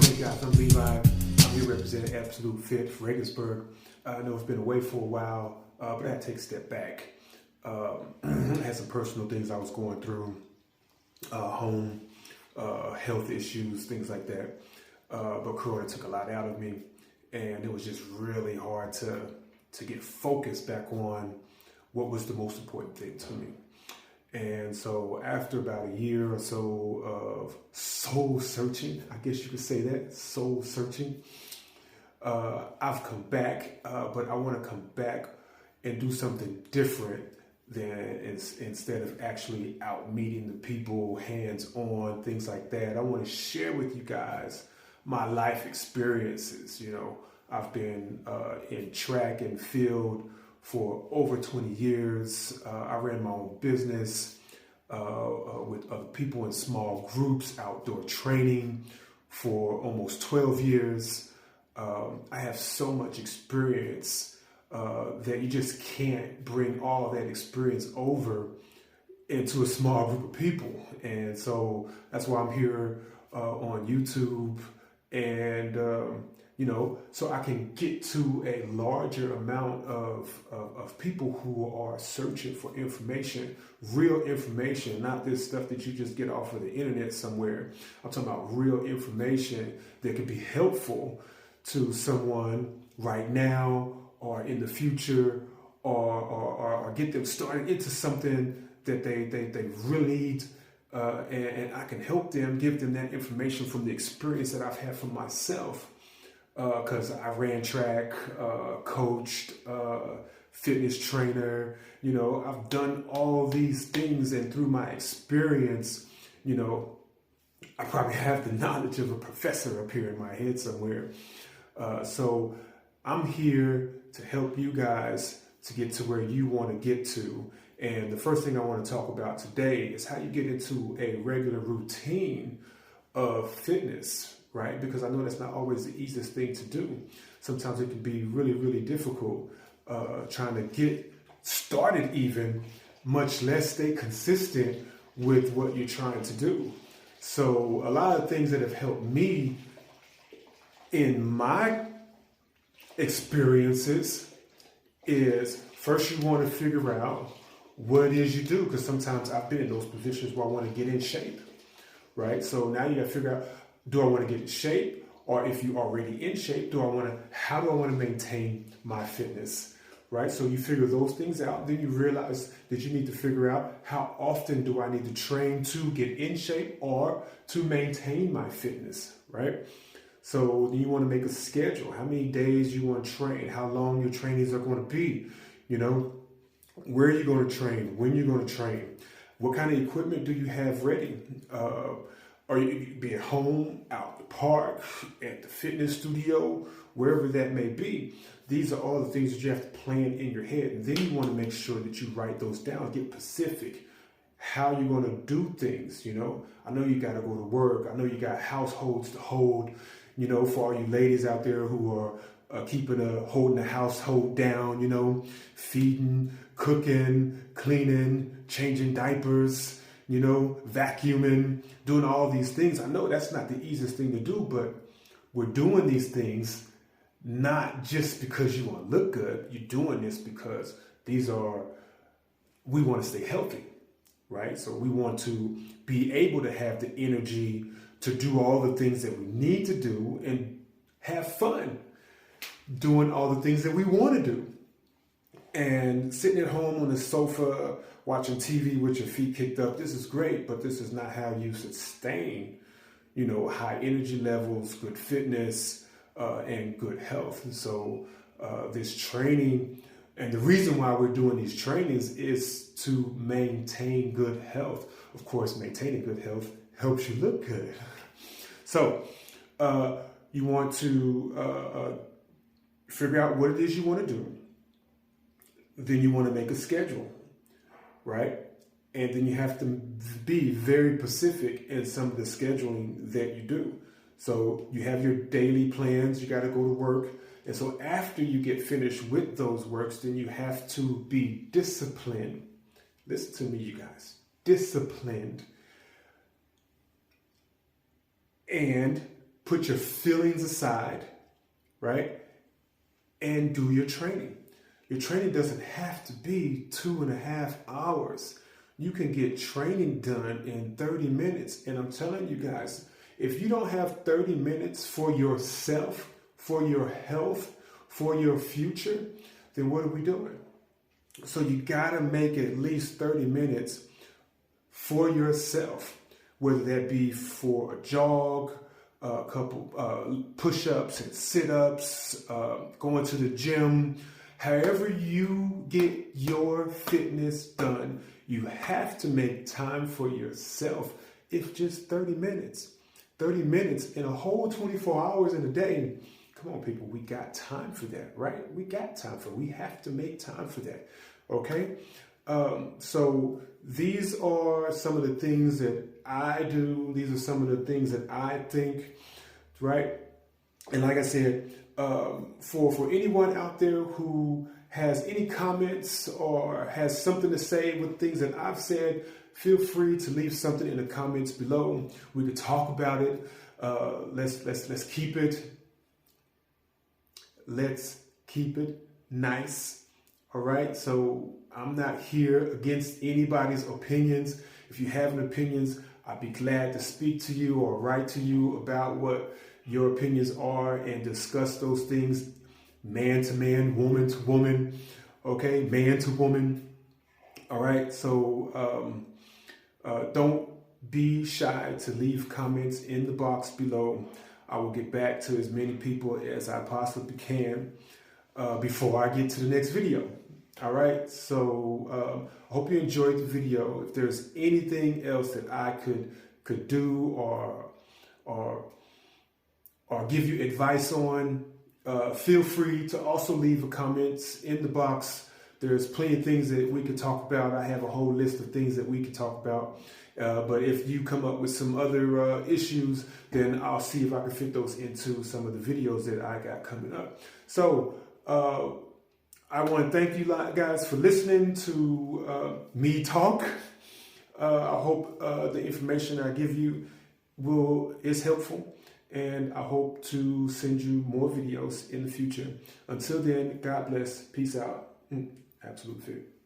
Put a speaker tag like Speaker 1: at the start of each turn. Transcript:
Speaker 1: Hey guys, I'm Levi. I'm here representing Absolute Fit for Regensburg. I know it's been away for a while, but I had to take a step back. I had some personal things I was going through, home, health issues, things like that. But Corona took a lot out of me, and it was just really hard to get focused back on what was the most important thing to me. And so after about a year or so of soul searching, I guess you could say that, soul searching, I've come back, but I want to come back and do something different than instead of actually out meeting the people, hands-on, things like that. I want to share with you guys my life experiences. You know, I've been in track and field for over 20 years. I ran my own business with other people in small groups, outdoor training for almost 12 years. I have so much experience that you just can't bring all of that experience over into a small group of people. And so that's why I'm here on YouTube and so I can get to a larger amount of people who are searching for information, real information, not this stuff that you just get off of the internet somewhere. I'm talking about real information that could be helpful to someone right now or in the future, or get them started into something that they really need. And I can help them, give them that information from the experience that I've had for myself. Because I ran track, coached, fitness trainer, I've done all these things, and through my experience, I probably have the knowledge of a professor up here in my head somewhere. So I'm here to help you guys to get to where you want to get to. And the first thing I want to talk about today is how you get into a regular routine of fitness. Right? Because I know that's not always the easiest thing to do. Sometimes it can be really, really difficult trying to get started even, much less stay consistent with what you're trying to do. So a lot of things that have helped me in my experiences is first you want to figure out what it is you do, because sometimes I've been in those positions where I want to get in shape, right? So now you got to figure out, do I want to get in shape? Or if you're already in shape, how do I want to maintain my fitness? Right? So you figure those things out. Then you realize that you need to figure out, how often do I need to train to get in shape or to maintain my fitness? Right? So then you want to make a schedule. How many days you want to train? How long your trainings are going to be? Where are you going to train? When you're going to train? What kind of equipment do you have ready? Or you could be at home, out in the park, at the fitness studio, wherever that may be. These are all the things that you have to plan in your head. And then you want to make sure that you write those down, get specific, how you're going to do things. I know you got to go to work. I know you got households to hold, for all you ladies out there who are holding the household down, feeding, cooking, cleaning, changing diapers, vacuuming, doing all these things. I know that's not the easiest thing to do, but we're doing these things not just because you want to look good. You're doing this because we want to stay healthy, right? So we want to be able to have the energy to do all the things that we need to do and have fun doing all the things that we want to do. And sitting at home on the sofa, watching TV with your feet kicked up, this is great, but this is not how you sustain, high energy levels, good fitness, and good health. And so this training, and the reason why we're doing these trainings is to maintain good health. Of course, maintaining good health helps you look good. So you want to figure out what it is you want to do. Then you want to make a schedule, right? And then you have to be very specific in some of the scheduling that you do. So you have your daily plans, you got to go to work. And so after you get finished with those works, then you have to be disciplined. Listen to me, you guys. Disciplined and put your feelings aside, right? And do your training. Your training doesn't have to be 2.5 hours. You can get training done in 30 minutes. And I'm telling you guys, if you don't have 30 minutes for yourself, for your health, for your future, then what are we doing? So you gotta make at least 30 minutes for yourself, whether that be for a jog, a couple push-ups and sit-ups, going to the gym. However you get your fitness done, you have to make time for yourself. If just 30 minutes. 30 minutes in a whole 24 hours in a day. Come on, people, we got time for that, right? We got time for it. We have to make time for that, okay? So these are some of the things that I do. These are some of the things that I think, right? And like I said, for anyone out there who has any comments or has something to say with things that I've said, feel free to leave something in the comments below. We could talk about it. Let's keep it. Let's keep it nice. All right. So I'm not here against anybody's opinions. If you have opinions, I'd be glad to speak to you or write to you about what your opinions are and discuss those things, man to man, woman to woman, okay, man to woman. All right. So don't be shy to leave comments in the box below. I will get back to as many people as I possibly can before I get to the next video. All right. So I hope you enjoyed the video. If there's anything else that I could do or give you advice on, feel free to also leave the comments in the box. There's plenty of things that we could talk about. I have a whole list of things that we could talk about. But if you come up with some other issues, then I'll see if I can fit those into some of the videos that I got coming up. So I want to thank you guys for listening to me talk. I hope the information I give you is helpful. And I hope to send you more videos in the future. Until then, God bless. Peace out. Absolute Fit.